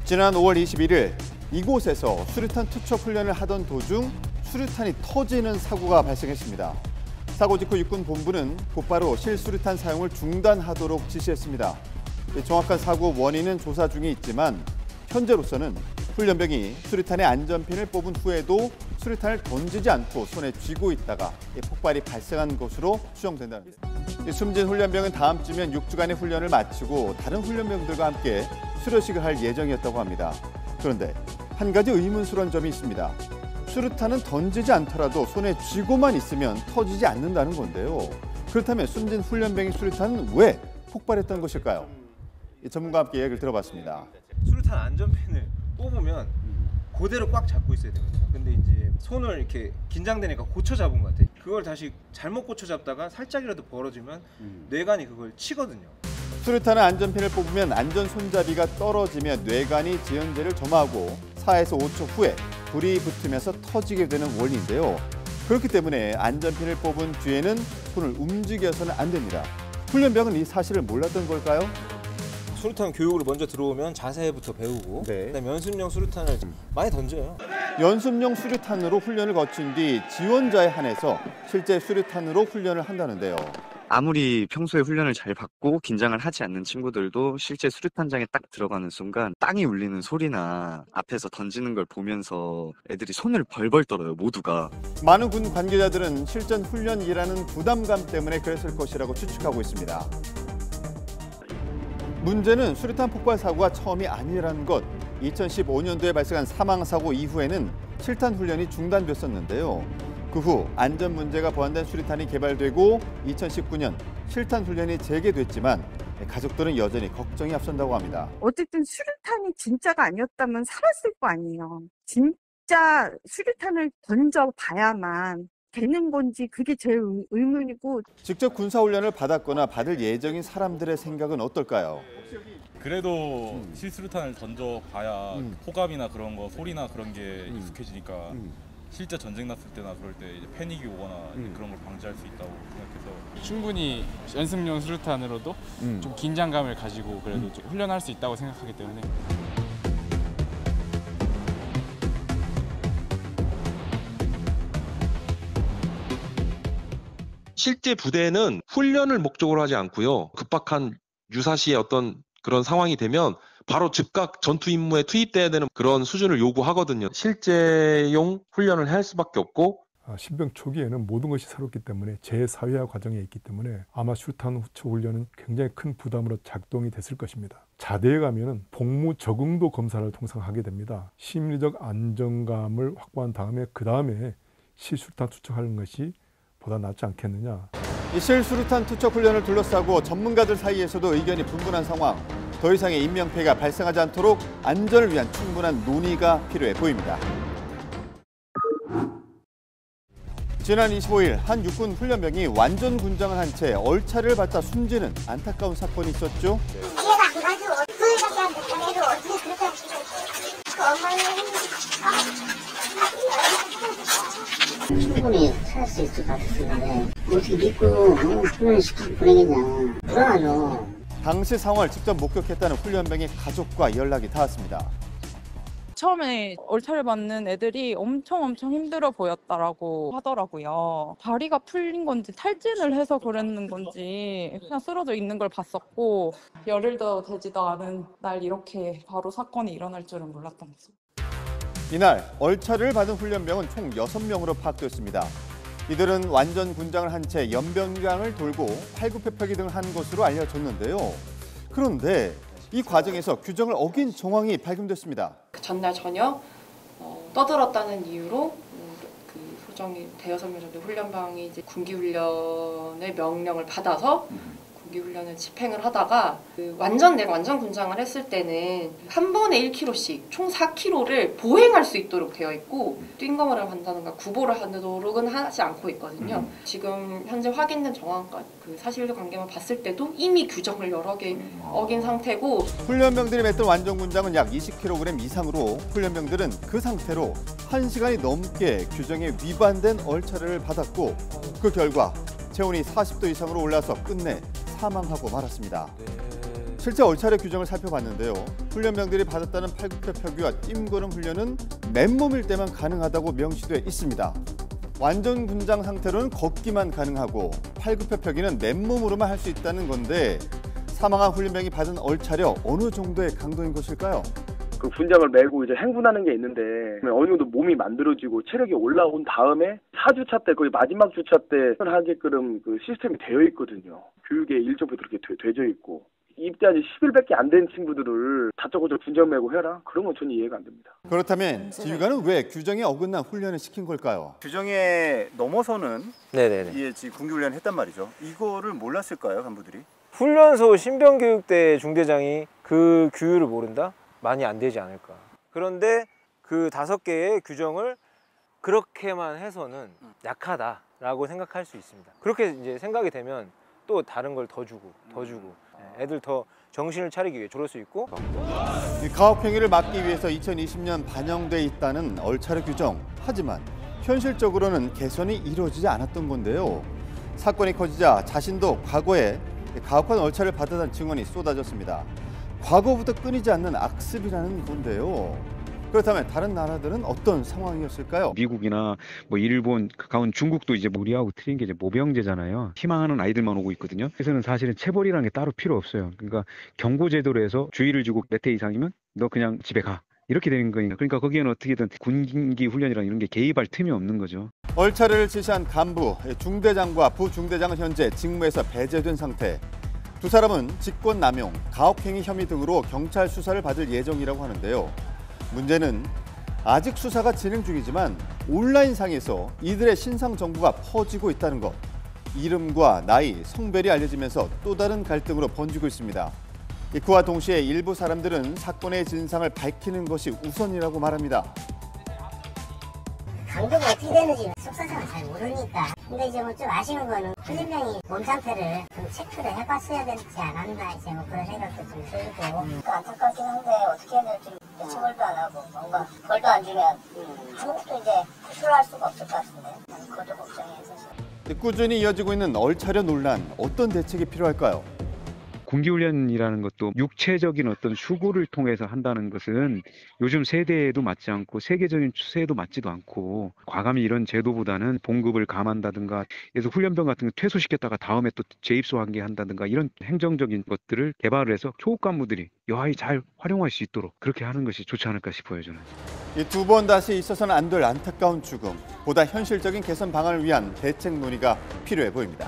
지난 5월 21일 이곳에서 수류탄 투척 훈련을 하던 도중 수류탄이 터지는 사고가 발생했습니다. 사고 직후 육군본부는 곧바로 실수류탄 사용을 중단하도록 지시했습니다. 정확한 사고 원인은 조사 중에 있지만 현재로서는 훈련병이 수류탄의 안전핀을 뽑은 후에도 수류탄을 던지지 않고 손에 쥐고 있다가 폭발이 발생한 것으로 추정된답니다. 숨진 훈련병은 다음 주면 6주간의 훈련을 마치고 다른 훈련병들과 함께 수료식을 할 예정이었다고 합니다. 그런데 한 가지 의문스러운 점이 있습니다. 수류탄은 던지지 않더라도 손에 쥐고만 있으면 터지지 않는다는 건데요. 그렇다면 숨진 훈련병의 수류탄은 왜 폭발했던 것일까요? 전문가와 함께 얘기를 들어봤습니다. 수류탄 안전핀을 뽑으면 그대로 꽉 잡고 있어야 되거든요. 근데 이제 손을 이렇게 긴장되니까 고쳐 잡은 것 같아요. 그걸 다시 잘못 고쳐 잡다가 살짝이라도 벌어지면 뇌관이 그걸 치거든요. 수류탄은 안전핀을 뽑으면 안전 손잡이가 떨어지며 뇌관이 지연제를 점하고 4에서 5초 후에 불이 붙으면서 터지게 되는 원리인데요. 그렇기 때문에 안전핀을 뽑은 뒤에는 손을 움직여서는 안 됩니다. 훈련병은 이 사실을 몰랐던 걸까요? 수류탄 교육으로 먼저 들어오면 자세부터 배우고 그다음에 연습용 수류탄을 많이 던져요. 연습용 수류탄으로 훈련을 거친 뒤 지원자에 한해서 실제 수류탄으로 훈련을 한다는데요. 아무리 평소에 훈련을 잘 받고 긴장을 하지 않는 친구들도 실제 수류탄장에 딱 들어가는 순간 땅이 울리는 소리나 앞에서 던지는 걸 보면서 애들이 손을 벌벌 떨어요, 모두가. 많은 군 관계자들은 실전 훈련이라는 부담감 때문에 그랬을 것이라고 추측하고 있습니다. 문제는 수류탄 폭발 사고가 처음이 아니라는 것. 2015년도에 발생한 사망사고 이후에는 실탄 훈련이 중단됐었는데요. 그 후 안전 문제가 보완된 수류탄이 개발되고 2019년 실탄 훈련이 재개됐지만 가족들은 여전히 걱정이 앞선다고 합니다. 어쨌든 수류탄이 진짜가 아니었다면 살았을 거 아니에요. 진짜 수류탄을 던져봐야만 되는 건지 그게 제일 의문이고. 직접 군사훈련을 받았거나 받을 예정인 사람들의 생각은 어떨까요? 그래도 실수류탄을 던져봐야 호감이나 그런 거, 소리나 그런 게 익숙해지니까 실제 전쟁 났을 때나 그럴 때 이제 패닉이 오거나 그런 걸 방지할 수 있다고 생각해서 충분히 연습용 수류탄으로도 좀 긴장감을 가지고 그래도 좀 훈련할 수 있다고 생각하기 때문에. 실제 부대는 훈련을 목적으로 하지 않고요. 급박한 유사시의 어떤 그런 상황이 되면 바로 즉각 전투 임무에 투입돼야 되는 그런 수준을 요구하거든요. 실제용 훈련을 할 수밖에 없고. 신병 초기에는 모든 것이 새롭기 때문에 재사회화 과정에 있기 때문에 아마 수류탄 후초 훈련은 굉장히 큰 부담으로 작동이 됐을 것입니다. 자대에 가면은 복무 적응도 검사를 통상 하게 됩니다. 심리적 안정감을 확보한 다음에 그 다음에 실수류탄 투척하는 것이 보다 낫지 않겠느냐. 이 실수류탄 투척 훈련을 둘러싸고 전문가들 사이에서도 의견이 분분한 상황. 더 이상의 인명피해가 발생하지 않도록 안전을 위한 충분한 논의가 필요해 보입니다. 지난 25일 한 육군 훈련병이 완전 군장을 한 채 얼차를 받다 숨지는 안타까운 사건이 있었죠. 충분히 살 수 있을 것 같은데 어떻게 믿고 훈련시키고 보내겠냐. 불안하죠. 당시 상황을 직접 목격했다는 훈련병의 가족과 연락이 닿았습니다. 처음에 얼차를 받는 애들이 엄청 힘들어 보였다라고 하더라고요. 다리가 풀린 건지 탈진을 해서 그랬는 건지 그냥 쓰러져 있는 걸 봤었고 열흘도 되지도 않은 날 이렇게 바로 사건이 일어날 줄은 몰랐던 거죠. 이날 얼차를 받은 훈련병은 총 6명으로 파악됐습니다. 이들은 완전 군장을 한 채 연병장을 돌고 팔굽혀펴기 등을 한 것으로 알려졌는데요. 그런데 이 과정에서 규정을 어긴 정황이 발견됐습니다. 전날 저녁 떠들었다는 이유로 그 소정이 대여섯 명 정도 훈련병이 이제 군기훈련의 명령을 받아서 군기훈련을 집행을 하다가 내가 완전 군장을 했을 때는 한 번에 1km씩 총 4km를 보행할 수 있도록 되어 있고 뛴거물을 한다든가 구보를 하도록은 하지 않고 있거든요. 지금 현재 확인된 정황과 그 사실관계만 봤을 때도 이미 규정을 여러 개 어긴 상태고. 훈련병들이 맸던 완전 군장은 약 20kg 이상으로 훈련병들은 그 상태로 1시간이 넘게 규정에 위반된 얼차를 받았고 그 결과 체온이 40도 이상으로 올라서 끝내 사망하고 말았습니다. 실제 얼차려 규정을 살펴봤는데요. 훈련병들이 받았다는 팔굽혀펴기와 찜거름 훈련은 맨몸일 때만 가능하다고 명시돼 있습니다. 완전 군장 상태로는 걷기만 가능하고 팔굽혀펴기는 맨몸으로만 할 수 있다는 건데 사망한 훈련병이 받은 얼차려 어느 정도의 강도인 것일까요? 그 군장을 메고 이제 행군하는 게 있는데 어느 정도 몸이 만들어지고 체력이 올라온 다음에 4주차 때 거의 마지막 주차 때 하게끔 그 시스템이 되어 있거든요. 교육에 일정부터 그렇게 되어 있고 입대한 지 10일밖에 안 된 친구들을 다짜고짜 군장 메고 해라? 그런 건 전혀 이해가 안 됩니다. 그렇다면 지휘관은 왜 규정에 어긋난 훈련을 시킨 걸까요? 규정에 넘어서는 네네네. 지금 군기훈련을 했단 말이죠. 이거를 몰랐을까요, 간부들이? 훈련소 신병교육대 중대장이 그 규율을 모른다? 많이 안 되지 않을까. 그런데 그 5개의 규정을 그렇게만 해서는 약하다라고 생각할 수 있습니다. 그렇게 이제 생각이 되면 또 다른 걸 더 주고 애들 더 정신을 차리기 위해 저럴 수 있고. 이 가혹행위를 막기 위해서 2020년 반영돼 있다는 얼차려 규정. 하지만 현실적으로는 개선이 이루어지지 않았던 건데요. 사건이 커지자 자신도 과거에 가혹한 얼차려를 받았다는 증언이 쏟아졌습니다. 과거부터 끊이지 않는 악습이라는 건데요. 그렇다면 다른 나라들은 어떤 상황이었을까요? 미국이나 뭐 일본, 가까운 중국도 이제 우리하고 틀린 게 이제 모병제잖아요. 희망하는 아이들만 오고 있거든요. 그래서는 사실은 체벌이라는 게 따로 필요 없어요. 그러니까 경고제도로 해서 주의를 주고 몇 회 이상이면 너 그냥 집에 가. 이렇게 되는 거니까. 그러니까 거기에는 어떻게든 군기 훈련이랑 이런 게 개입할 틈이 없는 거죠. 얼차려를 지시한 간부, 중대장과 부중대장은 현재 직무에서 배제된 상태. 두 사람은 직권남용, 가혹행위 혐의 등으로 경찰 수사를 받을 예정이라고 하는데요. 문제는 아직 수사가 진행 중이지만 온라인상에서 이들의 신상 정보가 퍼지고 있다는 것. 이름과 나이, 성별이 알려지면서 또 다른 갈등으로 번지고 있습니다. 그와 동시에 일부 사람들은 사건의 진상을 밝히는 것이 우선이라고 말합니다. 강도가 어떻게 되는지 속사정을 잘 모르니까. 근데 이제 뭐 좀 아쉬운 거는 훈련병이 몸 상태를 좀 체크를 해봤어야 되지 않았나 이제 뭐 그런 생각도 좀 들고. 안타깝긴 한데 어떻게 해야 될지 처벌도 안 하고 뭔가 벌도 안 주면 아무것도 이제 구출을 할 수가 없을 것 같은데 그것도 걱정이어서. 꾸준히 이어지고 있는 얼차려 논란, 어떤 대책이 필요할까요? 군기훈련이라는 것도 육체적인 어떤 수고를 통해서 한다는 것은 요즘 세대에도 맞지 않고 세계적인 추세에도 맞지도 않고 과감히 이런 제도보다는 봉급을 감한다든가 그래서 훈련병 같은 거 퇴소시켰다가 다음에 또 재입소하게 한다든가 이런 행정적인 것들을 개발을 해서 초급 간부들이 여하이 잘 활용할 수 있도록 그렇게 하는 것이 좋지 않을까 싶어요, 저는. 이 두 번 다시 있어서는 안 될 안타까운 죽음, 보다 현실적인 개선 방안을 위한 대책 논의가 필요해 보입니다.